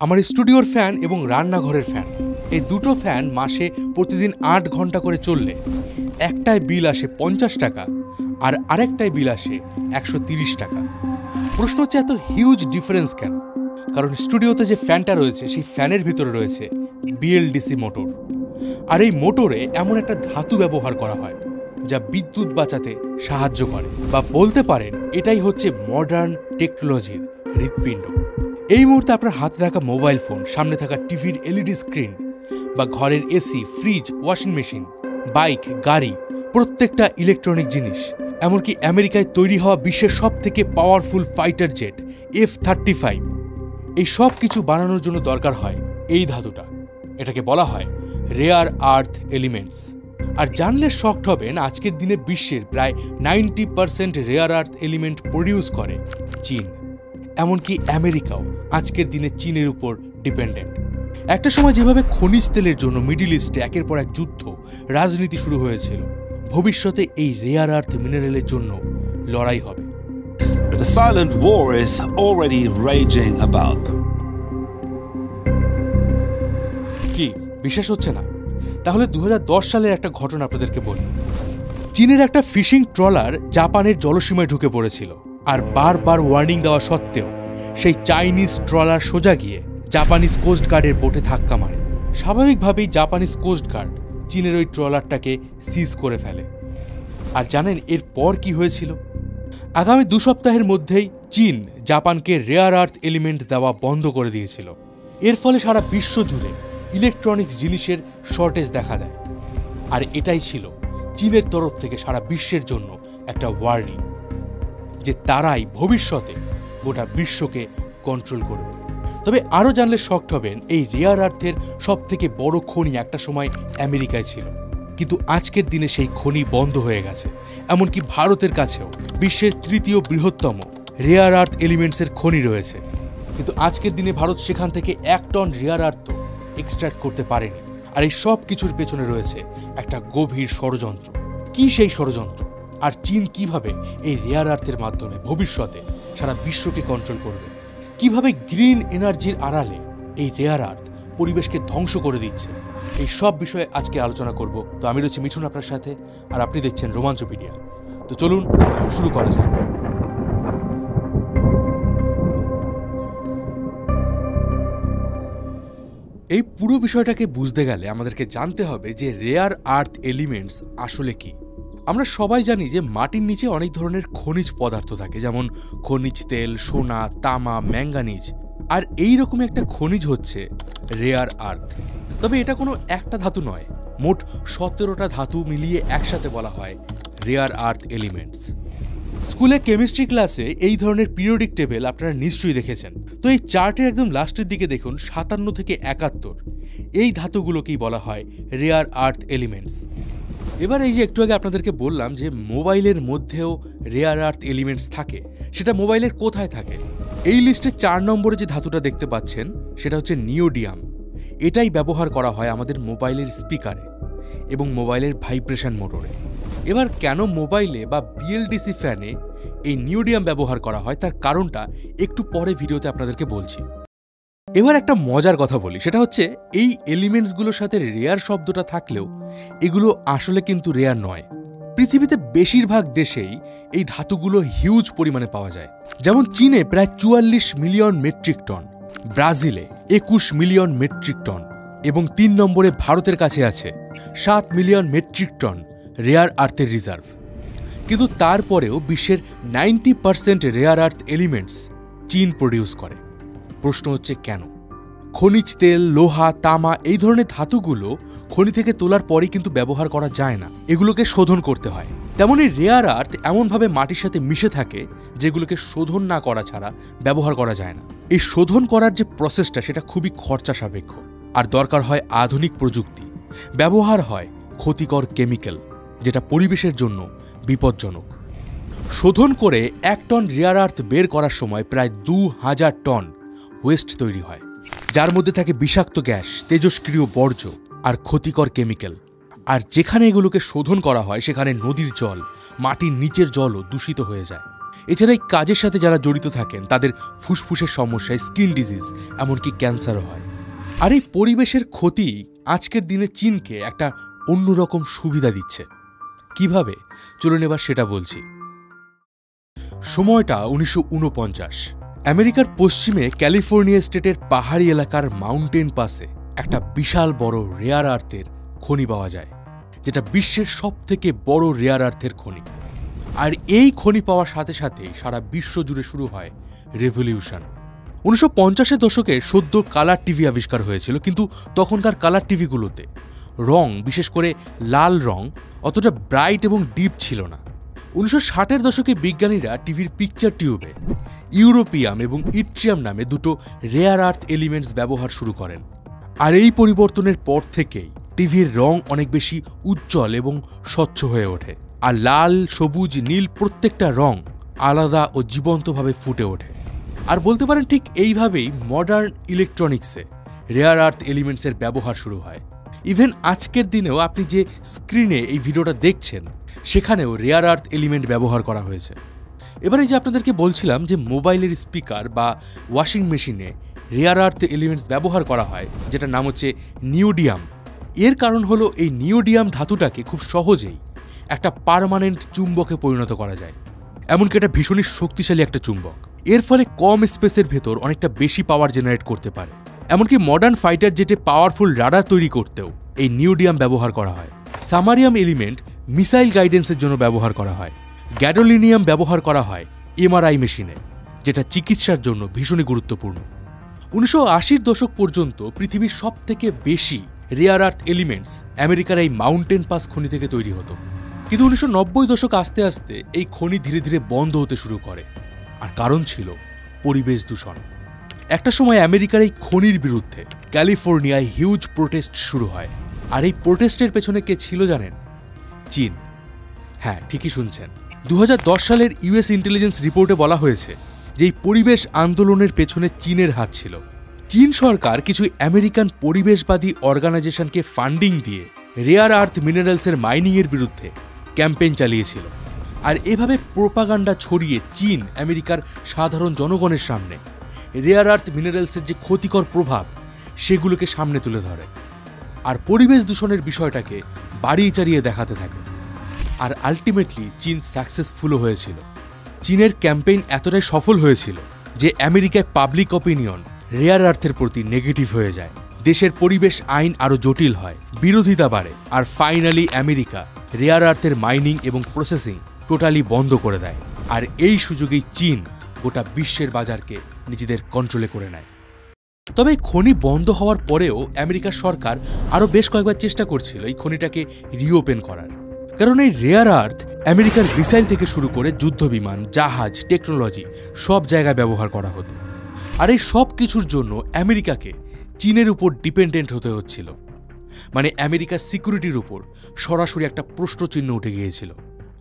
আমার স্টুডিওর ফ্যান এবং রান্নাঘরের ফ্যান, এই দুটো ফ্যান মাসে প্রতিদিন ৮ ঘন্টা করে চললে একটায় বিল আসে ৫০ টাকা আর আরেকটায় বিল আসে ১৩০ টাকা। প্রশ্ন হচ্ছে এত হিউজ ডিফারেন্স কেন? কারণ স্টুডিওতে যে ফ্যানটা রয়েছে সেই ফ্যানের ভিতরে রয়েছে বিএলডিসি মোটর, আর এই মোটরে এমন একটা ধাতু ব্যবহার করা হয় যা বিদ্যুৎ বাঁচাতে সাহায্য করে, বা বলতে পারেন এটাই হচ্ছে মডার্ন টেকনোলজির হৃৎপিণ্ড। এই মুহূর্তে আপনার হাতে থাকা মোবাইল ফোন, সামনে থাকা টিভির এলইডি স্ক্রিন, বা ঘরের AC, fridge, washing machine, bike, গাড়ি, প্রত্যেকটা ইলেকট্রনিক জিনিস, এমনকি আমেরিকায় তৈরি হওয়া বিশ্বের সব থেকে পাওয়ারফুল ফাইটার জেট F-35, এই সব কিছু বানানোর জন্য দরকার হয় এই ধাতুটা। এটাকে বলা হয় রেয়ার আর্থ এলিমেন্টস। আর জানলে শকড হবেন, আজকের দিনে বিশ্বের প্রায় 90% রেয়ার আর্থ এলিমেন্ট প্রডিউস করে চীন। এমনকি আমেরিকাও আজকের দিনে চীনের উপর ডিপেন্ডেন্ট। একটা সময় যেভাবে খনিজ তেলের জন্য মিডল ইস্টে একের পর এক যুদ্ধ, রাজনীতি শুরু হয়েছিল, ভবিষ্যতে এই রেয়ার আর্থ মিনারেলের জন্য লড়াই হবে। The silent war is already raging about. কি বিশ্বাস হচ্ছে না? তাহলে 2010 সালের একটা ঘটনা আপনাদেরকে বলি। চীনের একটা ফিশিং ট্রলার জাপানের জলসীমায় ঢুকে পড়েছিল, আর বারবার ওয়ার্নিং দেওয়া সত্ত্বেও সেই চাইনিজ ট্রলার সোজা গিয়ে জাপানিজ কোস্ট গার্ডের বোটে ধাক্কা মারে। স্বাভাবিকভাবেই জাপানিজ কোস্ট গার্ড চীনের ওই ট্রলারটাকে সিজ করে ফেলে। আর জানেন এরপর কি হয়েছিল? আগামী 2 সপ্তাহের মধ্যেই চীন জাপানকে রেয়ার আর্থ এলিমেন্ট দেওয়া বন্ধ করে দিয়েছিল। এর ফলে সারা বিশ্ব জুড়ে ইলেকট্রনিক্স জিনিসের শর্টেজ দেখা দেয়। আর এটাই ছিল চীনের তরফ থেকে সারা বিশ্বের জন্য একটা ওয়ার্নিং, যে তারাই ভবিষ্যতে গোটা বিশ্বকে কন্ট্রোল করবে। তবে আরও জানলে শকড হবেন, এই রেয়ার আর্থের সব থেকে বড় খনি একটা সময় আমেরিকায় ছিল, কিন্তু আজকের দিনে সেই খনি বন্ধ হয়ে গেছে। এমনকি ভারতের কাছেও বিশ্বের 3য় বৃহত্তম রেয়ার আর্থ এলিমেন্টসের খনি রয়েছে, কিন্তু আজকের দিনে ভারত সেখান থেকে 1 টন রেয়ার আর্থ এক্সট্র্যাক্ট করতে পারেনি। আর এই সব কিছুর পেছনে রয়েছে একটা গভীর ষড়যন্ত্র। কি সেই ষড়যন্ত্র? আর চীন কিভাবে এই রেয়ার আর্থের মাধ্যমে ভবিষ্যতে সারা বিশ্বকে কন্ট্রোল করবে? কিভাবে গ্রিন এনার্জির আড়ালে এই রেয়ার আর্থ পরিবেশকে ধ্বংস করে দিচ্ছে? এই সব বিষয়ে আজকে আলোচনা করব। তো আমি রয়েছি মিঠুন আপনার সাথে, আর আপনি দেখছেন রোমাঞ্চপিডিয়া। তো চলুন শুরু করা যাক। এই পুরো বিষয়টাকে বুঝতে গেলে আমাদেরকে জানতে হবে যে রেয়ার আর্থ এলিমেন্টস আসলে কি। আমরা সবাই জানি যে মাটির নিচে অনেক ধরনের খনিজ পদার্থ থাকে, যেমন খনিজ তেল, সোনা, তামা, ম্যাঙ্গানিজ। আর এই রকম একটা খনিজ হচ্ছে রেয়ার আর্থ। তবে এটা কোনো একটা ধাতু নয়, মোট 17টা ধাতু মিলিয়ে একসাথে বলা হয় রেয়ার আর্থ এলিমেন্টস। স্কুলে কেমিস্ট্রি ক্লাসে এই ধরনের পিরিয়ডিক টেবিল আপনারা নিশ্চয়ই দেখেছেন। তো এই চার্টের একদম লাস্টের দিকে দেখুন 57 থেকে 71, এই ধাতুগুলোকেই বলা হয় রেয়ার আর্থ এলিমেন্টস। এবার এই যে একটু আগে আপনাদেরকে বললাম যে মোবাইলের মধ্যেও রেয়ার আর্থ এলিমেন্টস থাকে, সেটা মোবাইলের কোথায় থাকে? এই লিস্টে 4 নম্বরে যে ধাতুটা দেখতে পাচ্ছেন সেটা হচ্ছে নিওডিয়াম। এটাই ব্যবহার করা হয় আমাদের মোবাইলের স্পিকারে এবং মোবাইলের ভাইব্রেশন মোটরে। এবার কেন মোবাইলে বা বিএলডিসি ফ্যানে এই নিওডিয়াম ব্যবহার করা হয় তার কারণটা একটু পরে ভিডিওতে আপনাদেরকে বলছি। এবার একটা মজার কথা বলি, সেটা হচ্ছে এই এলিমেন্টসগুলোর সাথে রেয়ার শব্দটা থাকলেও এগুলো আসলে কিন্তু রেয়ার নয়। পৃথিবীতে বেশিরভাগ দেশেই এই ধাতুগুলো হিউজ পরিমাণে পাওয়া যায়। যেমন চীনে প্রায় 44 মিলিয়ন মেট্রিক টন, ব্রাজিলে 21 মিলিয়ন মেট্রিক টন, এবং 3 নম্বরে ভারতের কাছে আছে 7 মিলিয়ন মেট্রিক টন রেয়ার আর্থের রিজার্ভ। কিন্তু তারপরেও বিশ্বের 90% রেয়ার আর্থ এলিমেন্টস চীন প্রডিউস করে। প্রশ্ন হচ্ছে কেন? খনিজ তেল, লোহা, তামা এই ধরনের ধাতুগুলো খনি থেকে তোলার পরেই কিন্তু ব্যবহার করা যায় না, এগুলোকে শোধন করতে হয়। তেমনই রেয়ার আর্থ এমনভাবে মাটির সাথে মিশে থাকে যেগুলোকে শোধন না করা ছাড়া ব্যবহার করা যায় না। এই শোধন করার যে প্রসেসটা সেটা খুবই খরচা সাপেক্ষ, আর দরকার হয় আধুনিক প্রযুক্তি। ব্যবহার হয় ক্ষতিকর কেমিক্যাল, যেটা পরিবেশের জন্য বিপজ্জনক। শোধন করে 1 টন রেয়ার আর্থ বের করার সময় প্রায় 2000 টন ওয়েস্ট তৈরি হয়, যার মধ্যে থাকে বিষাক্ত গ্যাস, তেজস্ক্রিয় বর্জ্য আর ক্ষতিকর কেমিক্যাল। আর যেখানে এগুলোকে শোধন করা হয় সেখানে নদীর জল, মাটির নিচের জলও দূষিত হয়ে যায়। এছাড়া এই কাজের সাথে যারা জড়িত থাকেন তাদের ফুসফুসের সমস্যায়, স্কিন ডিজিজ, এমনকি ক্যান্সারও হয়। আর এই পরিবেশের ক্ষতি আজকের দিনে চীনকে একটা অন্যরকম সুবিধা দিচ্ছে। কিভাবে? চলুন এবার সেটা বলছি। সময়টা 1949। আমেরিকার পশ্চিমে ক্যালিফোর্নিয়া স্টেটের পাহাড়ি এলাকার মাউন্টেন পাসে একটা বিশাল বড় রেয়ার আর্থের খনি পাওয়া যায়, যেটা বিশ্বের সবথেকে বড় রেয়ার আর্থের খনি। আর এই খনি পাওয়ার সাথে সাথে সারা বিশ্ব জুড়ে শুরু হয় রেভলিউশন। 1950-এর দশকে সদ্য কালার টিভি আবিষ্কার হয়েছিল, কিন্তু তখনকার কালার টিভিগুলোতে রং, বিশেষ করে লাল রং, অতটা ব্রাইট এবং ডিপ ছিল না। 1960-এর দশকে বিজ্ঞানীরা টিভির পিকচার টিউবে ইউরোপিয়াম এবং ইট্রিয়াম নামে দুটো রেয়ার আর্থ এলিমেন্টস ব্যবহার শুরু করেন। আর এই পরিবর্তনের পর থেকেই টিভির রং অনেক বেশি উজ্জ্বল এবং স্বচ্ছ হয়ে ওঠে, আর লাল, সবুজ, নীল প্রত্যেকটা রং আলাদা ও জীবন্তভাবে ফুটে ওঠে। আর বলতে পারেন ঠিক এইভাবেই মডার্ন ইলেকট্রনিক্সে রেয়ার আর্থ এলিমেন্টসের ব্যবহার শুরু হয়। ইভেন আজকের দিনেও আপনি যে স্ক্রিনে এই ভিডিওটা দেখছেন, সেখানেও রেয়ার আর্থ এলিমেন্ট ব্যবহার করা হয়েছে। এবারে যে আপনাদেরকে বলছিলাম যে মোবাইলের স্পিকার বা ওয়াশিং মেশিনে রেয়ার আর্থ এলিমেন্টস ব্যবহার করা হয়, যেটার নাম হচ্ছে নিওডিয়াম। এর কারণ হলো এই নিওডিয়াম ধাতুটাকে খুব সহজেই একটা পার্মানেন্ট চুম্বকে পরিণত করা যায়, এমনকি এটা ভীষণই শক্তিশালী একটা চুম্বক। এর ফলে কম স্পেসের ভেতর অনেকটা বেশি পাওয়ার জেনারেট করতে পারে। এমনকি মডার্ন ফাইটার জেটে পাওয়ারফুল রাডার তৈরি করতেও এই নিওডিয়াম ব্যবহার করা হয়। সামারিয়াম এলিমেন্ট মিসাইল গাইডেন্সের জন্য ব্যবহার করা হয়। গ্যাডোলিনিয়াম ব্যবহার করা হয় এমআরআই মেশিনে, যেটা চিকিৎসার জন্য ভীষণই গুরুত্বপূর্ণ। 1980-র দশক পর্যন্ত পৃথিবীর সবথেকে বেশি রেয়ার আর্থ এলিমেন্টস আমেরিকার এই মাউন্টেন পাস খনি থেকে তৈরি হতো। কিন্তু 1990 দশক আস্তে আস্তে এই খনি ধীরে ধীরে বন্ধ হতে শুরু করে। আর কারণ ছিল পরিবেশ দূষণ। একটা সময় আমেরিকার এই খনির বিরুদ্ধে ক্যালিফোর্নিয়ায় হিউজ প্রোটেস্ট শুরু হয়। আর এই প্রোটেস্টের পেছনে কে ছিল জানেন? চীন। হ্যাঁ, ঠিকই শুনছেন। 2010 সালের ইউএস ইন্টেলিজেন্স রিপোর্টে বলা হয়েছে যে এই পরিবেশ আন্দোলনের পেছনে চীনের হাত ছিল। চীন সরকার কিছু আমেরিকান পরিবেশবাদী অর্গানাইজেশনকে ফান্ডিং দিয়ে রেয়ার আর্থ মিনারেলসের মাইনিংয়ের বিরুদ্ধে ক্যাম্পেইন চালিয়েছিল। আর এভাবে প্রোপাগান্ডা ছড়িয়ে চীন আমেরিকার সাধারণ জনগণের সামনে রেয়ার আর্থ মিনারেলসের যে ক্ষতিকর প্রভাব, সেগুলোকে সামনে তুলে ধরে আর পরিবেশ দূষণের বিষয়টাকে বাড়িয়ে চাড়িয়ে দেখাতে থাকে। আর আলটিমেটলি চীন সাকসেসফুলও হয়েছিল। চীনের ক্যাম্পেইন এতটাই সফল হয়েছিল যে আমেরিকায় পাবলিক অপিনিয়ন রেয়ার আর্থের প্রতি নেগেটিভ হয়ে যায়। দেশের পরিবেশ আইন আরও জটিল হয়, বিরোধিতা বাড়ে, আর ফাইনালি আমেরিকা রেয়ার আর্থের মাইনিং এবং প্রসেসিং টোটালি বন্ধ করে দেয়। আর এই সুযোগেই চীন গোটা বিশ্বের বাজারকে নিজেদের কন্ট্রোলে করে নেয়। তবে খনি বন্ধ হওয়ার পরেও আমেরিকার সরকার আরও বেশ কয়েকবার চেষ্টা করছিল এই খনিটাকে রিওপেন করার। কারণ এই রেয়ার আর্থ আমেরিকার মিসাইল থেকে শুরু করে যুদ্ধবিমান, জাহাজ, টেকনোলজি সব জায়গায় ব্যবহার করা হতো। আর এই সব কিছুর জন্য আমেরিকাকে চীনের উপর ডিপেন্ডেন্ট হতে হচ্ছিল। মানে আমেরিকার সিকিউরিটির উপর সরাসরি একটা প্রশ্নচিহ্ন উঠে গিয়েছিল।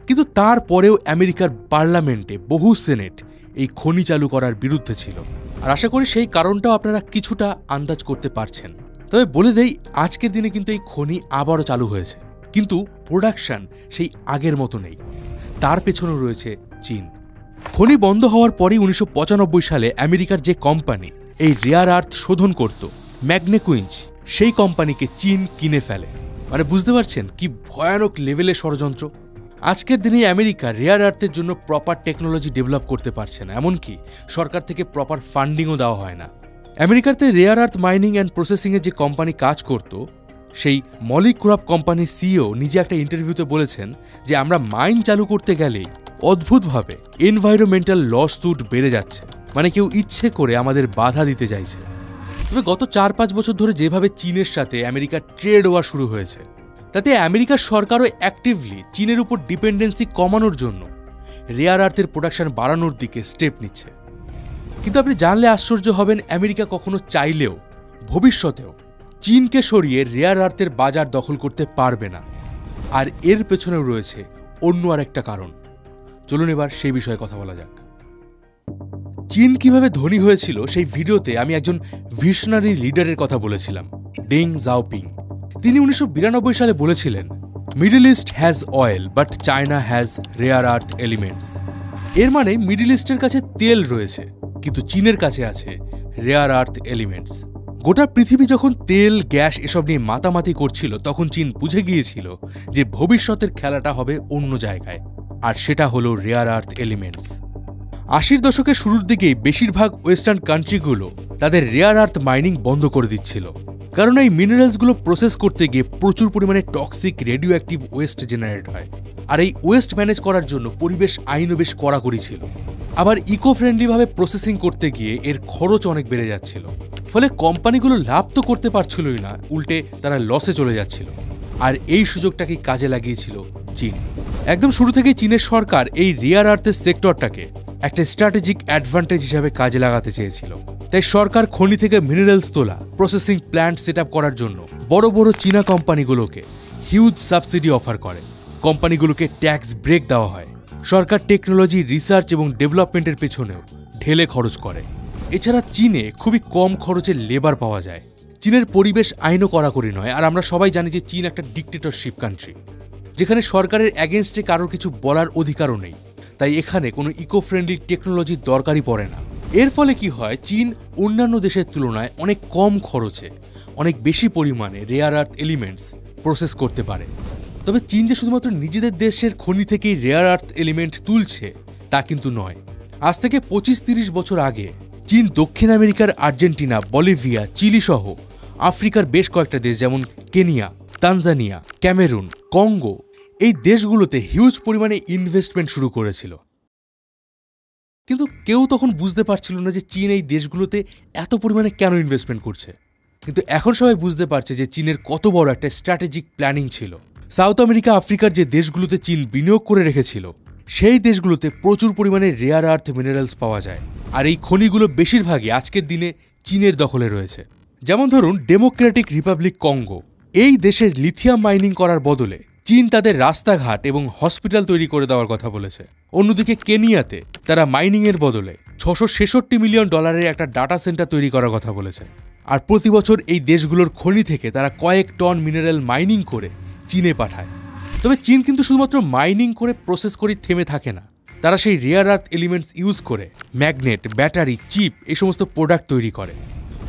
কিন্তু তারপরেও আমেরিকার পার্লামেন্টে বহু সেনেট এই খনি চালু করার বিরুদ্ধে ছিল। আর আশা করি সেই কারণটাও আপনারা কিছুটা আন্দাজ করতে পারছেন। তবে বলে দেই, আজকের দিনে কিন্তু এই খনি আবারও চালু হয়েছে, কিন্তু প্রোডাকশন সেই আগের মতো নেই। তার পেছনে রয়েছে চীন। খনি বন্ধ হওয়ার পরেই 1995 সালে আমেরিকার যে কোম্পানি এই রেয়ার আর্থ শোধন করত, ম্যাগনেকুইঞ্চ, সেই কোম্পানিকে চীন কিনে ফেলে। মানে বুঝতে পারছেন কি ভয়ানক লেভেলের ষড়যন্ত্র। আজকের দিনে আমেরিকা রেয়ার আর্থের জন্য প্রপার টেকনোলজি ডেভেলপ করতে পারছে না, এমনকি সরকার থেকে প্রপার ফান্ডিংও দেওয়া হয় না। আমেরিকাতে রেয়ার আর্থ মাইনিং অ্যান্ড প্রসেসিংয়ে যে কোম্পানি কাজ করত, সেই মলিক্রপ কোম্পানির সিইও নিজে একটা ইন্টারভিউতে বলেছেন যে আমরা মাইন চালু করতে গেলেই অদ্ভুতভাবে এনভায়রনমেন্টাল লসুট বেড়ে যাচ্ছে। মানে কেউ ইচ্ছে করে আমাদের বাধা দিতে চাইছে। তবে গত 4-5 বছর ধরে যেভাবে চীনের সাথে আমেরিকার ট্রেড ওয়ার শুরু হয়েছে, তাতে আমেরিকার সরকারও অ্যাক্টিভলি চীনের উপর ডিপেন্ডেন্সি কমানোর জন্য রেয়ার আর্থের প্রোডাকশন বাড়ানোর দিকে স্টেপ নিচ্ছে। কিন্তু আপনি জানলে আশ্চর্য হবেন, আমেরিকা কখনো চাইলেও ভবিষ্যতেও চীনকে সরিয়ে রেয়ার আর্থের বাজার দখল করতে পারবে না। আর এর পেছনেও রয়েছে অন্য আরেকটা কারণ। চলুন এবার সেই বিষয়ে কথা বলা যাক। চীন কিভাবে ধনী হয়েছিল সেই ভিডিওতে আমি একজন ভিশনারি লিডারের কথা বলেছিলাম, ডেং জাওপিং। তিনি 1992 সালে বলেছিলেন, middle east has oil but China has rare earth elements. এর মানে মিডল ইস্টের কাছে তেল রয়েছে, কিন্তু চীনের কাছে আছে রেয়ার আর্থ এলিমেন্টস। গোটা পৃথিবী যখন তেল, গ্যাস এসব নিয়ে মাতামাতি করছিল, তখন চীন বুঝে গিয়েছিল যে ভবিষ্যতের খেলাটা হবে অন্য জায়গায়, আর সেটা হলো রেয়ার আর্থ এলিমেন্টস। 80-র দশকের শুরুর দিকেই বেশিরভাগ ওয়েস্টার্ন কান্ট্রিগুলো তাদের রেয়ার আর্থ মাইনিং বন্ধ করে দিচ্ছিল, কারণ এই মিনারেলসগুলো প্রসেস করতে গিয়ে প্রচুর পরিমাণে toxic radio active West generate হয়। আর এই ওয়েস্ট ম্যানেজ করার জন্য পরিবেশ আইনও বেশ কড়াকড়ি ছিল। আবার ইকো ফ্রেন্ডলিভাবে প্রসেসিং করতে গিয়ে এর খরচ অনেক বেড়ে যাচ্ছিল, ফলে কোম্পানিগুলো লাভ তো করতে পারছিলই না, উল্টে তারা লসে চলে যাচ্ছিল। আর এই সুযোগটাকে কাজে লাগিয়েছিল চীন। একদম শুরু থেকেই চীনের সরকার এই রেয়ার আর্থের সেক্টরটাকে একটা স্ট্র্যাটেজিক অ্যাডভান্টেজ হিসাবে কাজে লাগাতে চেয়েছিল। তাই সরকার খনি থেকে মিনারেলস তোলা, প্রসেসিং প্ল্যান্ট সেট আপ করার জন্য বড় বড় চীনা কোম্পানিগুলোকে হিউজ সাবসিডি অফার করে। কোম্পানিগুলোকে ট্যাক্স ব্রেক দেওয়া হয়। সরকার টেকনোলজি, রিসার্চ এবং ডেভেলপমেন্টের পেছনেও ঢেলে খরচ করে। এছাড়া চীনে খুবই কম খরচে লেবার পাওয়া যায়। চীনের পরিবেশ আইনও কড়াকড়ি নয়, আর আমরা সবাই জানি যে চীন একটা ডিক্টেটরশিপ কান্ট্রি, যেখানে সরকারের অ্যাগেনস্টে কারোর কিছু বলার অধিকারও নেই। তাই এখানে কোনো ইকো ফ্রেন্ডলি টেকনোলজির দরকারই পড়ে না। এর ফলে কি হয়, চীন অন্যান্য দেশের তুলনায় অনেক কম খরচে অনেক বেশি পরিমাণে রেয়ার আর্থ এলিমেন্টস প্রসেস করতে পারে। তবে চীন যে শুধুমাত্র নিজেদের দেশের খনি থেকেই রেয়ার আর্থ এলিমেন্ট তুলছে তা কিন্তু নয়। আজ থেকে 25-30 বছর আগে চীন দক্ষিণ আমেরিকার আর্জেন্টিনা, বলিভিয়া, চিলি সহ আফ্রিকার বেশ কয়েকটা দেশ যেমন কেনিয়া, তানজানিয়া, ক্যামেরুন, কঙ্গো, এই দেশগুলোতে হিউজ পরিমাণে ইনভেস্টমেন্ট শুরু করেছিল। কিন্তু কেউ তখন বুঝতে পারছিল না যে চীন এই দেশগুলোতে এত পরিমাণে কেন ইনভেস্টমেন্ট করছে। কিন্তু এখন সবাই বুঝতে পারছে যে চীনের কত বড় একটা স্ট্র্যাটেজিক প্ল্যানিং ছিল। সাউথ আমেরিকা, আফ্রিকার যে দেশগুলোতে চীন বিনিয়োগ করে রেখেছিল, সেই দেশগুলোতে প্রচুর পরিমাণে রেয়ার আর্থ মিনারেলস পাওয়া যায়। আর এই খনিগুলো বেশিরভাগই আজকের দিনে চীনের দখলে রয়েছে। যেমন ধরুন ডেমোক্রেটিক রিপাবলিক কঙ্গো, এই দেশের লিথিয়াম মাইনিং করার বদলে চীন তাদের রাস্তাঘাট এবং হসপিটাল তৈরি করে দেওয়ার কথা বলেছে। অন্যদিকে কেনিয়াতে তারা মাইনিংয়ের বদলে $666 মিলিয়ন একটা ডাটা সেন্টার তৈরি করার কথা বলেছে। আর প্রতি বছর এই দেশগুলোর খনি থেকে তারা কয়েক টন মিনারেল মাইনিং করে চীনে পাঠায়। তবে চীন কিন্তু শুধুমাত্র মাইনিং করে প্রসেস করে থেমে থাকে না। তারা সেই রেয়ার আর্থ এলিমেন্টস ইউজ করে ম্যাগনেট, ব্যাটারি, চিপ এই সমস্ত প্রোডাক্ট তৈরি করে।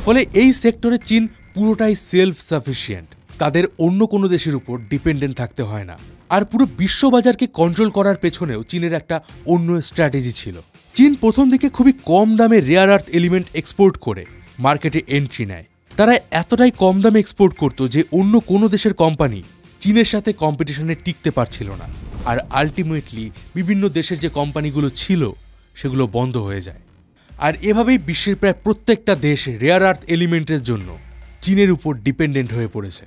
ফলে এই সেক্টরে চীন পুরোটাই সেলফ সাফিসিয়েন্ট। তাদের অন্য কোনো দেশের উপর ডিপেন্ডেন্ট থাকতে হয় না। আর পুরো বিশ্ববাজারকে কন্ট্রোল করার পেছনেও চীনের একটা অন্য স্ট্র্যাটেজি ছিল। চীন প্রথম দিকে খুবই কম দামে রেয়ার আর্থ এলিমেন্ট এক্সপোর্ট করে মার্কেটে এন্ট্রি নেয়। তারা এতটাই কম দামে এক্সপোর্ট করত যে অন্য কোনো দেশের কোম্পানি চীনের সাথে কম্পিটিশনে টিকতে পারছিল না। আর আলটিমেটলি বিভিন্ন দেশের যে কোম্পানিগুলো ছিল সেগুলো বন্ধ হয়ে যায়। আর এভাবেই বিশ্বের প্রায় প্রত্যেকটা দেশ রেয়ার আর্থ এলিমেন্টের জন্য চীনের উপর ডিপেন্ডেন্ট হয়ে পড়েছে।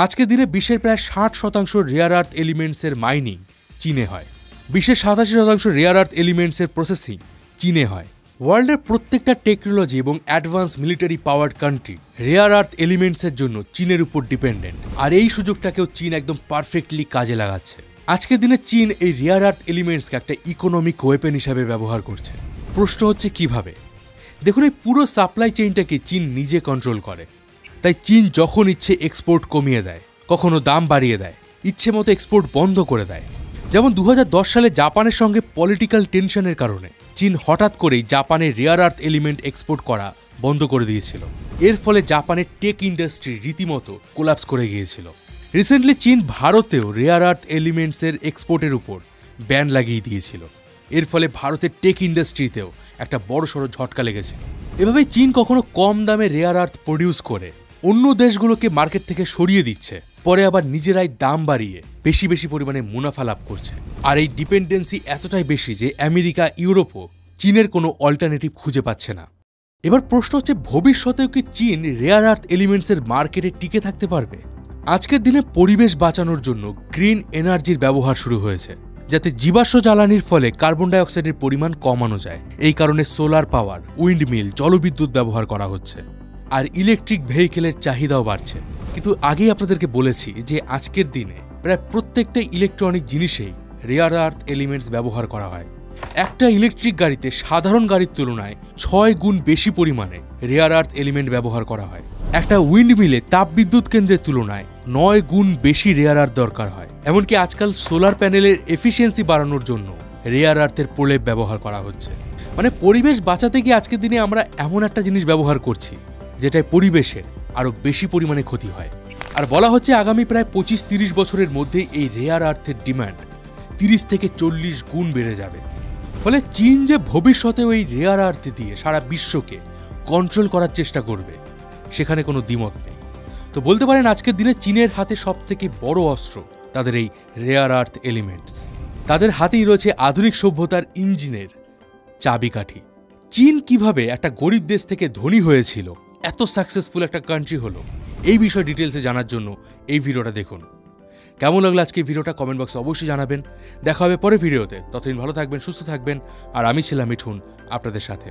আজকের দিনে বিশ্বের প্রায় 60% রেয়ার আর্থ এলিমেন্টসের মাইনিং চীনে হয়। বিশ্বের 87% রেয়ার আর্থ এলিমেন্টসের প্রসেসিং চীনে হয়। ওয়ার্ল্ডের প্রত্যেকটা টেকনোলজি এবং advance military powered country rare earth এলিমেন্টসের জন্য চীনের উপর ডিপেন্ডেন্ট। আর এই সুযোগটাকেও চীন একদম পারফেক্টলি কাজে লাগাচ্ছে। আজকের দিনে চীন এই রেয়ার আর্থ এলিমেন্টসকে একটা ইকোনমিক ওয়েপেন হিসাবে ব্যবহার করছে। প্রশ্ন হচ্ছে কিভাবে? দেখুন, এই পুরো সাপ্লাই চেইনটাকে চীন নিজে কন্ট্রোল করে। তাই চীন যখন ইচ্ছে এক্সপোর্ট কমিয়ে দেয়, কখনো দাম বাড়িয়ে দেয়, ইচ্ছে মতো এক্সপোর্ট বন্ধ করে দেয়। যেমন 2010 সালে জাপানের সঙ্গে পলিটিক্যাল টেনশনের কারণে চীন হঠাৎ করেই জাপানের রেয়ার আর্থ এলিমেন্ট এক্সপোর্ট করা বন্ধ করে দিয়েছিল। এর ফলে জাপানের টেক ইন্ডাস্ট্রি রীতিমতো কোলাপস করে গিয়েছিল। রিসেন্টলি চীন ভারতেও রেয়ার আর্থ এলিমেন্টসের এক্সপোর্টের উপর ব্যান লাগিয়ে দিয়েছিল। এর ফলে ভারতের টেক ইন্ডাস্ট্রিতেও একটা বড়সড় ঝটকা লেগেছিল। এভাবে চীন কখনো কম দামে রেয়ার আর্থ প্রডিউস করে অন্য দেশগুলোকে মার্কেট থেকে সরিয়ে দিচ্ছে, পরে আবার নিজেরাই দাম বাড়িয়ে বেশি বেশি পরিমাণে মুনাফা লাভ করছে। আর এই ডিপেন্ডেন্সি এতটাই বেশি যে আমেরিকা, ইউরোপও চীনের কোনো অল্টারনেটিভ খুঁজে পাচ্ছে না। এবার প্রশ্ন হচ্ছে, ভবিষ্যতেও কি চীন রেয়ার আর্থ এলিমেন্টসের মার্কেটে টিকে থাকতে পারবে? আজকের দিনে পরিবেশ বাঁচানোর জন্য গ্রিন এনার্জির ব্যবহার শুরু হয়েছে, যাতে জীবাশ্ম জ্বালানির ফলে কার্বন ডাইঅক্সাইডের পরিমাণ কমানো যায়। এই কারণে সোলার পাওয়ার, উইন্ডমিল, জলবিদ্যুৎ ব্যবহার করা হচ্ছে। আর ইলেকট্রিক ভেহিকেলের চাহিদাও বাড়ছে। কিন্তু আগেই আপনাদেরকে বলেছি যে আজকের দিনে প্রায় প্রত্যেকটা ইলেকট্রনিক জিনিসেই রেয়ার আর্থ এলিমেন্টস ব্যবহার করা হয়। একটা ইলেকট্রিক গাড়িতে সাধারণ গাড়ির তুলনায় 6 গুণ বেশি পরিমাণে রেয়ার আর্থ এলিমেন্ট ব্যবহার করা হয়। একটা উইন্ডমিলে তাপবিদ্যুৎ কেন্দ্রের তুলনায় 9 গুণ বেশি রেয়ার আর্থ দরকার হয়। এমনকি আজকাল সোলার প্যানেলের এফিসিয়েন্সি বাড়ানোর জন্য রেয়ার আর্থের প্রলেপ ব্যবহার করা হচ্ছে। মানে পরিবেশ বাঁচাতে গিয়ে আজকের দিনে আমরা এমন একটা জিনিস ব্যবহার করছি যেটায় পরিবেশের আরও বেশি পরিমাণে ক্ষতি হয়। আর বলা হচ্ছে আগামী প্রায় 25-30 বছরের মধ্যেই এই রেয়ার আর্থের ডিমান্ড 30 থেকে 40 গুণ বেড়ে যাবে। ফলে চীন যে ভবিষ্যতে ওই রেয়ার আর্থ দিয়ে সারা বিশ্বকে কন্ট্রোল করার চেষ্টা করবে সেখানে কোনো দ্বিমত নেই। তো বলতে পারেন আজকের দিনে চীনের হাতে সবথেকে বড় অস্ত্র তাদের এই রেয়ার আর্থ এলিমেন্টস। তাদের হাতেই রয়েছে আধুনিক সভ্যতার ইঞ্জিনের চাবিকাঠি। চীন কিভাবে একটা গরিব দেশ থেকে ধনী হয়েছিল, এত সাকসেসফুল একটা কান্ট্রি হলো, এই বিষয়ে ডিটেলসে জানার জন্য এই ভিডিওটা দেখুন। কেমন লাগলো আজকে ভিডিওটা কমেন্ট বক্সে অবশ্যই জানাবেন। দেখা হবে পরে ভিডিওতে। ততদিন ভালো থাকবেন, সুস্থ থাকবেন। আর আমি ছিলাম মিঠুন আপনাদের সাথে।